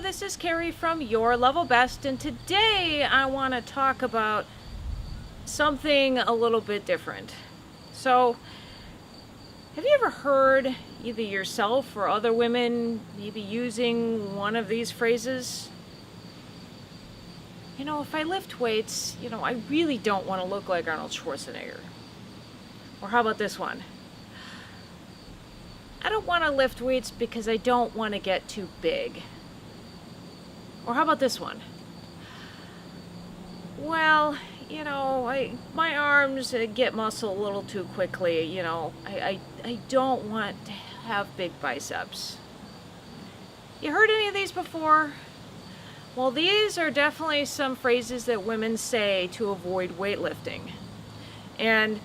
this is Kerry from Your Level Best, and today I want to talk about something a little bit different. So, have you ever heard either yourself or other women maybe using one of these phrases? You know, if I lift weights, I really don't want to look like Arnold Schwarzenegger. Or how about this one? I don't want to lift weights because I don't want to get too big. Or how about this one? Well, my arms get muscle a little too quickly, I don't want to have big biceps. You heard any of these before? Well, these are definitely some phrases that women say to avoid weightlifting. And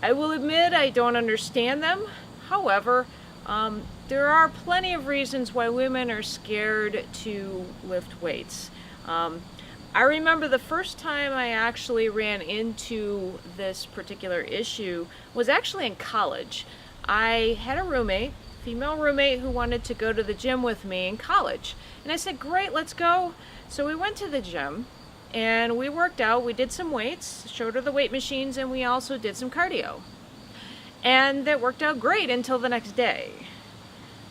I will admit I don't understand them. However, there are plenty of reasons why women are scared to lift weights. I remember the first time I actually ran into this particular issue was actually in college. I had a roommate, female roommate, who wanted to go to the gym with me in college. And I said, great, let's go. So we went to the gym and we worked out. We did some weights, showed her the weight machines, and we also did some cardio. And that worked out great until the next day.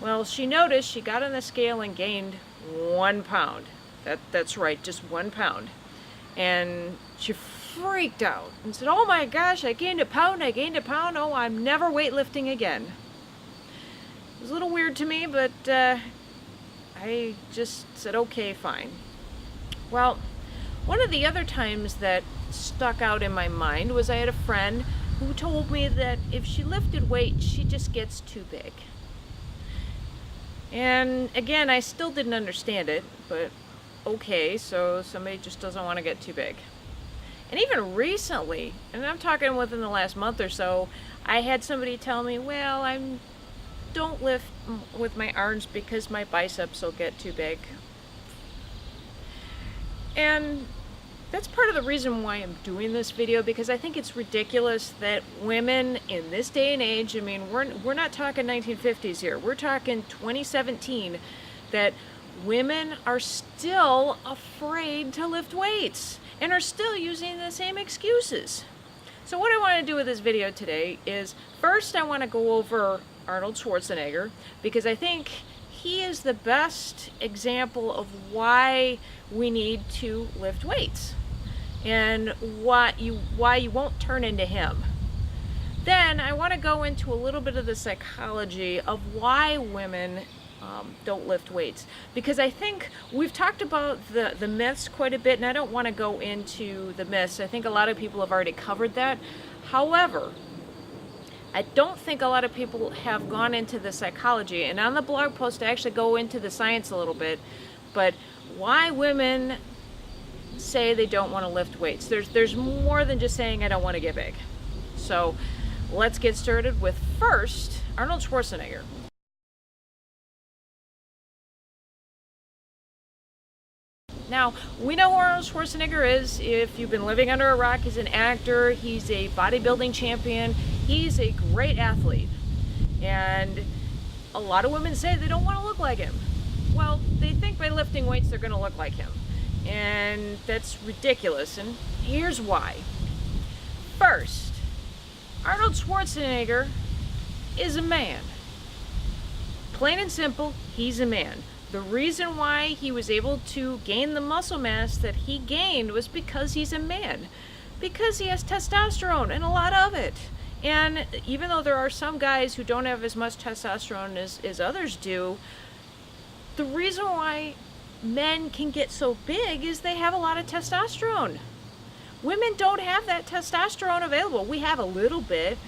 Well, she noticed she got on the scale and gained 1 pound. That's right, just 1 pound. And she freaked out and said, oh my gosh, I gained a pound. Oh, I'm never weightlifting again. It was a little weird to me, but I just said, okay, fine. Well, one of the other times that stuck out in my mind was I had a friend who told me that if she lifted weights, she just gets too big. And again, I still didn't understand it, but okay, so somebody just doesn't want to get too big. And even recently, and I'm talking within the last month or so, I had somebody tell me, well, I don't lift with my arms because my biceps will get too big. And that's part of the reason why I'm doing this video, because I think it's ridiculous that women in this day and age, I mean, we're not talking 1950s here, we're talking 2017, that women are still afraid to lift weights and are still using the same excuses. So what I want to do with this video today is, first I want to go over Arnold Schwarzenegger, because I think he is the best example of why we need to lift weights and why you won't turn into him. Then I want to go into a little bit of the psychology of why women don't lift weights, because I think we've talked about the myths quite a bit, and I don't want to go into the myths. I think a lot of people have already covered that. However, I don't think a lot of people have gone into the psychology, and on the blog post I actually go into the science a little bit, but why women say they don't want to lift weights. There's more than just saying I don't want to get big. So let's get started with, first, Arnold Schwarzenegger. Now, we know who Arnold Schwarzenegger is. If you've been living under a rock, he's an actor, he's a bodybuilding champion, he's a great athlete. And a lot of women say they don't want to look like him. Well, they think by lifting weights they're going to look like him. And that's ridiculous, and here's why. First, Arnold Schwarzenegger is a man. Plain and simple, he's a man. The reason why he was able to gain the muscle mass that he gained was because he's a man. Because he has testosterone, and a lot of it. And even though there are some guys who don't have as much testosterone as others do, the reason why men can get so big is they have a lot of testosterone. Women don't have that testosterone available. We have a little bit,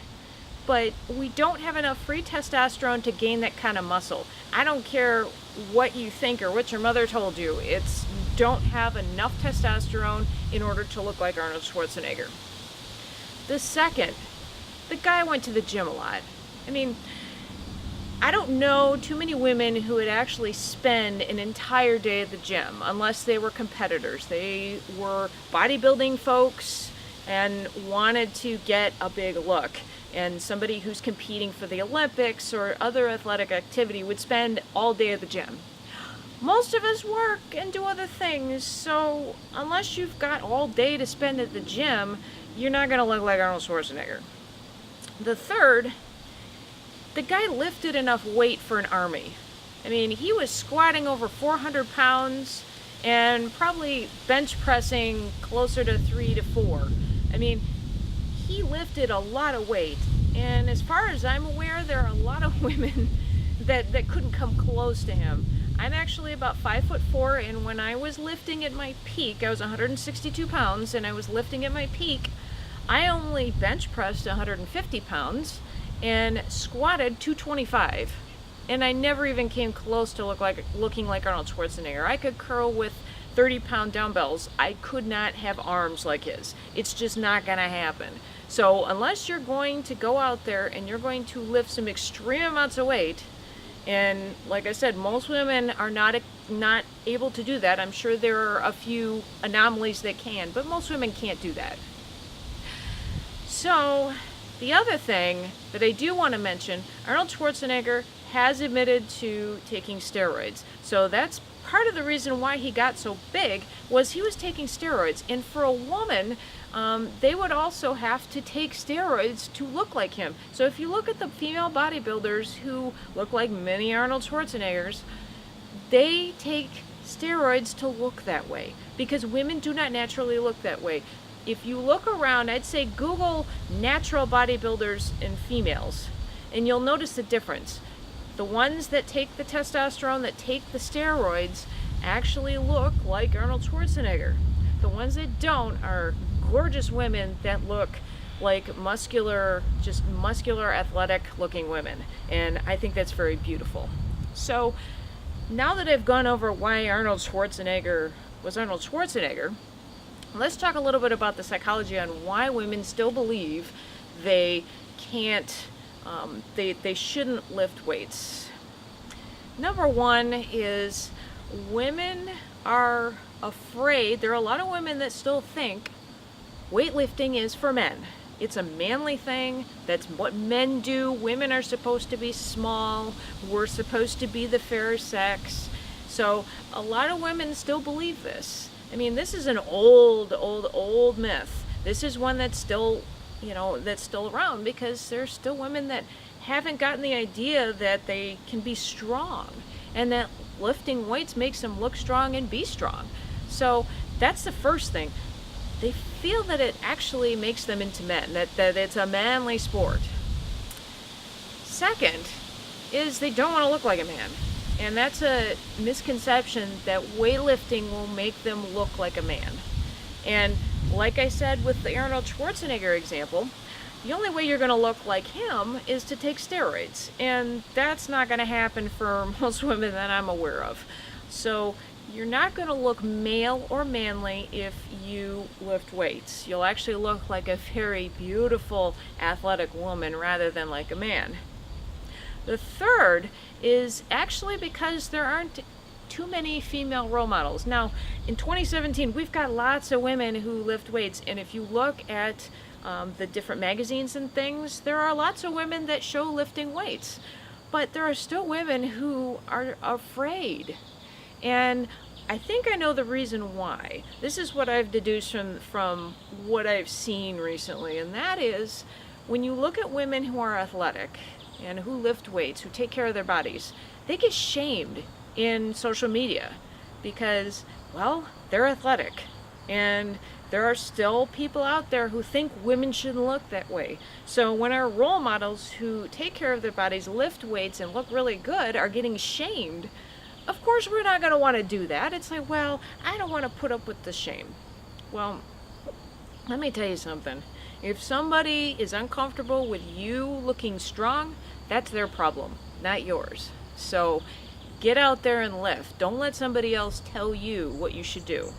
but we don't have enough free testosterone to gain that kind of muscle. I don't care what you think or what your mother told you. It's don't have enough testosterone in order to look like Arnold Schwarzenegger. The second, the guy went to the gym a lot. I mean, I don't know too many women who would actually spend an entire day at the gym unless they were competitors. They were bodybuilding folks and wanted to get a big look. And somebody who's competing for the Olympics or other athletic activity would spend all day at the gym. most of us work and do other things, so unless you've got all day to spend at the gym, you're not going to look like Arnold Schwarzenegger. The third, the guy lifted enough weight for an army. I mean, he was squatting over 400 pounds and probably bench pressing closer to 3 to 4. I mean, he lifted a lot of weight, and as far as I'm aware, there are a lot of women that couldn't come close to him. I'm actually about 5'4", and when I was lifting at my peak, I was 162 pounds, and I was lifting at my peak, I only bench pressed 150 pounds and squatted 225. And I never even came close to looking like Arnold Schwarzenegger. I could curl with 30-pound dumbbells. I could not have arms like his. It's just not going to happen. So unless you're going to go out there and you're going to lift some extreme amounts of weight, and like I said, most women are not able to do that. I'm sure there are a few anomalies that can, but most women can't do that. So the other thing that I do want to mention, Arnold Schwarzenegger has admitted to taking steroids. So that's part of the reason why he got so big, was he was taking steroids. And for a woman, they would also have to take steroids to look like him. So if you look at the female bodybuilders who look like many Arnold Schwarzeneggers, they take steroids to look that way, because women do not naturally look that way. If you look around, I'd say Google natural bodybuilders and females, and you'll notice the difference. The ones that take the testosterone, that take the steroids, actually look like Arnold Schwarzenegger. The ones that don't are gorgeous women that look like muscular, athletic looking women. And I think that's very beautiful. So now that I've gone over why Arnold Schwarzenegger was Arnold Schwarzenegger, let's talk a little bit about the psychology on why women still believe they can't, they shouldn't lift weights. Number one is women are afraid. There are a lot of women that still think weightlifting is for men. It's a manly thing. That's what men do. Women are supposed to be small. We're supposed to be the fairer sex. So a lot of women still believe this. I mean, this is an old myth. This is one that's still, that's still around, because there's still women that haven't gotten the idea that they can be strong, and that lifting weights makes them look strong and be strong. So that's the first thing. They feel that it actually makes them into men, that it's a manly sport. Second is they don't want to look like a man. And that's a misconception that weightlifting will make them look like a man. And like I said with the Arnold Schwarzenegger example, the only way you're going to look like him is to take steroids. And that's not going to happen for most women that I'm aware of. So you're not going to look male or manly if you lift weights. You'll actually look like a very beautiful, athletic woman rather than like a man. The third is actually because there aren't too many female role models. Now, in 2017, we've got lots of women who lift weights, and if you look at the different magazines and things, there are lots of women that show lifting weights, but there are still women who are afraid. And I think I know the reason why. This is what I've deduced from what I've seen recently, and that is when you look at women who are athletic and who lift weights, who take care of their bodies, they get shamed in social media because, well, they're athletic. And there are still people out there who think women shouldn't look that way. So when our role models who take care of their bodies, lift weights, and look really good are getting shamed, of course we're not going to want to do that. It's like, well, I don't want to put up with the shame. Well, let me tell you something. If somebody is uncomfortable with you looking strong, that's their problem, not yours. So get out there and lift. Don't let somebody else tell you what you should do.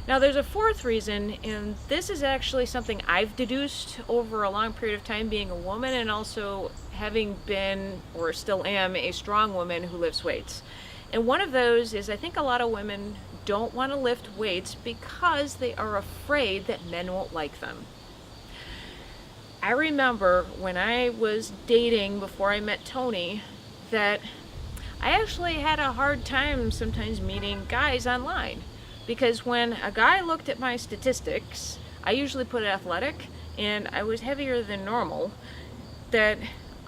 Now there's a fourth reason, and this is actually something I've deduced over a long period of time being a woman, and also having been, or still am, a strong woman who lifts weights. And one of those is I think a lot of women don't want to lift weights because they are afraid that men won't like them. I remember when I was dating before I met Tony that I actually had a hard time sometimes meeting guys online, because when a guy looked at my statistics, I usually put athletic, and I was heavier than normal, that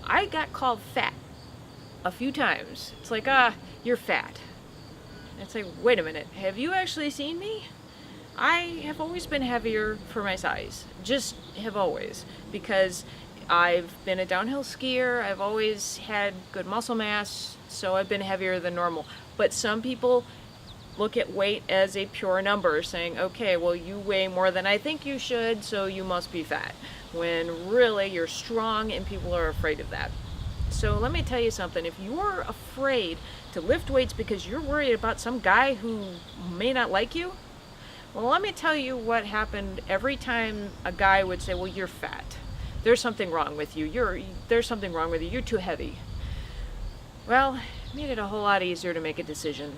I got called fat a few times. It's like, you're fat. It's like, wait a minute, have you actually seen me? I have always been heavier for my size. Just have always. Because I've been a downhill skier, I've always had good muscle mass, so I've been heavier than normal. But some people look at weight as a pure number, saying, okay, well, you weigh more than I think you should, so you must be fat. When really you're strong and people are afraid of that. So let me tell you something. If you're afraid to lift weights because you're worried about some guy who may not like you, well, let me tell you what happened every time a guy would say, well, you're fat. There's something wrong with you. There's something wrong with you. You're too heavy. Well, it made it a whole lot easier to make a decision.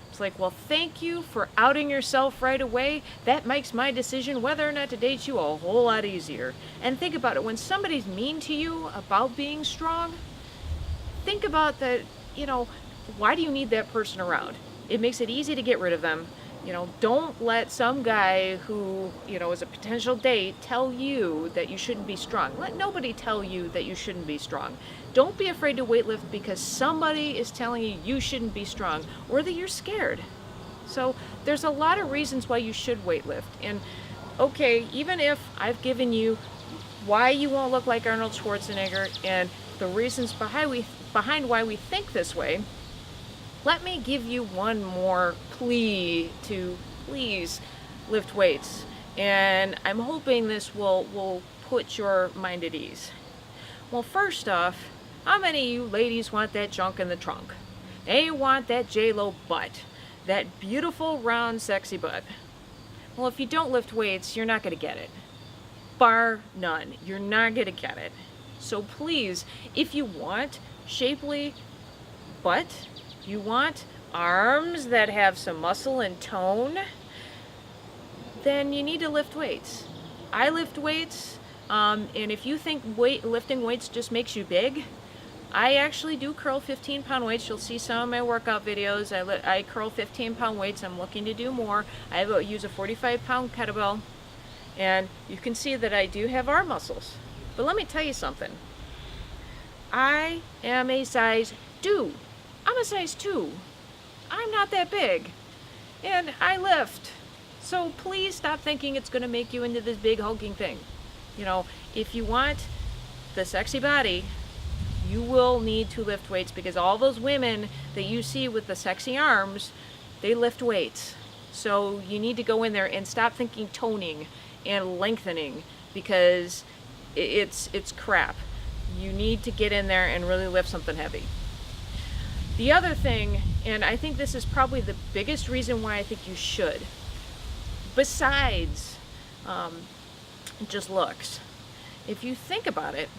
It's like, well, thank you for outing yourself right away. That makes my decision whether or not to date you a whole lot easier. And think about it. When somebody's mean to you about being strong, think about that, why do you need that person around? It makes it easy to get rid of them. Don't let some guy who, is a potential date tell you that you shouldn't be strong. Let nobody tell you that you shouldn't be strong. Don't be afraid to weightlift because somebody is telling you you shouldn't be strong or that you're scared. So there's a lot of reasons why you should weightlift. And okay, even if I've given you why you won't look like Arnold Schwarzenegger and the reasons behind why we think this way, let me give you one more plea to please lift weights. And I'm hoping this will put your mind at ease. Well, first off, how many of you ladies want that junk in the trunk? They want that J-Lo butt. That beautiful, round, sexy butt. Well, if you don't lift weights, you're not going to get it. Bar none. You're not going to get it. So please, if you want shapely butt, you want arms that have some muscle and tone, then you need to lift weights. I lift weights, and if you think lifting weights just makes you big, I actually do curl 15-pound weights. You'll see some of my workout videos. I curl 15-pound weights. I'm looking to do more. I use a 45-pound kettlebell, and you can see that I do have arm muscles. But let me tell you something. I am a size 2. I'm a size 2. I'm not that big. And I lift. So please stop thinking it's going to make you into this big hulking thing. If you want the sexy body, you will need to lift weights, because all those women that you see with the sexy arms, they lift weights. So you need to go in there and stop thinking toning and lengthening, because it's crap. You need to get in there and really lift something heavy. The other thing, and I think this is probably the biggest reason why I think you should, besides just looks, if you think about it,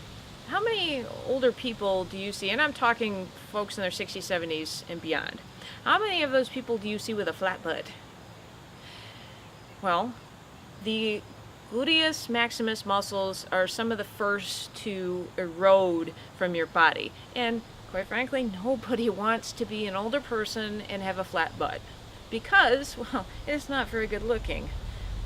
how many older people do you see, and I'm talking folks in their 60s, 70s, and beyond, how many of those people do you see with a flat butt? Well, the gluteus maximus muscles are some of the first to erode from your body. And quite frankly, nobody wants to be an older person and have a flat butt, because, well, it's not very good looking.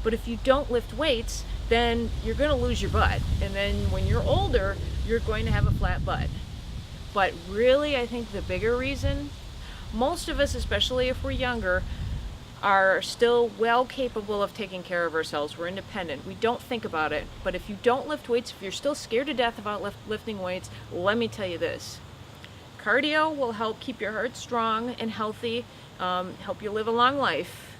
But if you don't lift weights, then you're going to lose your butt. And then when you're older, you're going to have a flat butt. But really, I think the bigger reason, most of us, especially if we're younger, are still well capable of taking care of ourselves. We're independent. We don't think about it. But if you don't lift weights, if you're still scared to death about lifting weights, let me tell you this. Cardio will help keep your heart strong and healthy, help you live a long life.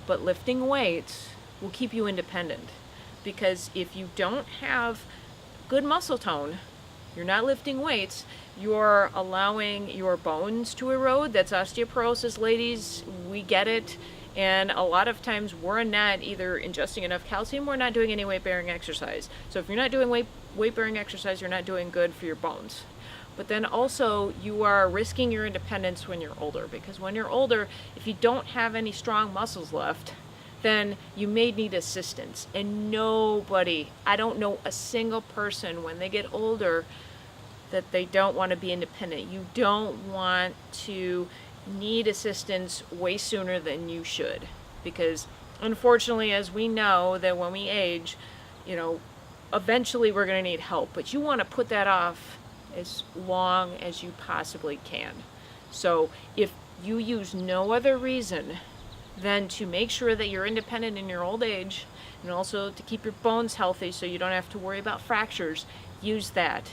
But lifting weights will keep you independent. Because if you don't have good muscle tone, you're not lifting weights, you're allowing your bones to erode. That's osteoporosis, ladies. We get it. And a lot of times we're not either ingesting enough calcium or not doing any weight-bearing exercise. So if you're not doing weight-bearing exercise, you're not doing good for your bones. But then also you are risking your independence when you're older. Because when you're older, if you don't have any strong muscles left, then you may need assistance. And nobody, I don't know a single person when they get older that they don't want to be independent. You don't want to need assistance way sooner than you should, because unfortunately, as we know, that when we age, eventually we're going to need help, but you want to put that off as long as you possibly can. So if you use no other reason than to make sure that you're independent in your old age, and also to keep your bones healthy so you don't have to worry about fractures, use that.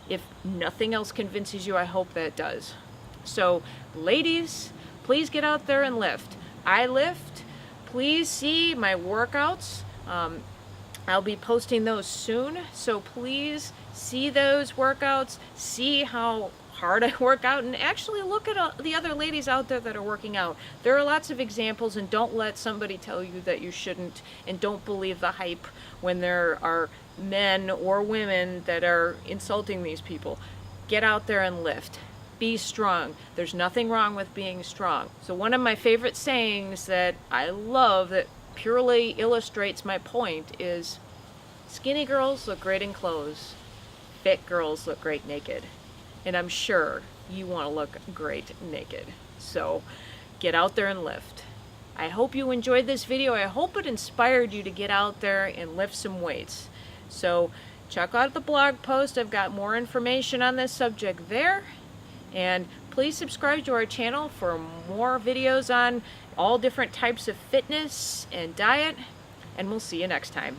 If nothing else convinces you, I hope that does. So ladies, please get out there and lift. I lift. Please see my workouts. I'll be posting those soon, so please see those workouts, see how hard I work out, and actually look at the other ladies out there that are working out. There are lots of examples, and don't let somebody tell you that you shouldn't, and don't believe the hype when there are men or women that are insulting these people. Get out there and lift. Be strong. There's nothing wrong with being strong. So one of my favorite sayings that I love that purely illustrates my point is, skinny girls look great in clothes, fit girls look great naked. And I'm sure you want to look great naked. So get out there and lift. I hope you enjoyed this video. I hope it inspired you to get out there and lift some weights. So check out the blog post. I've got more information on this subject there. And please subscribe to our channel for more videos on all different types of fitness and diet. And we'll see you next time.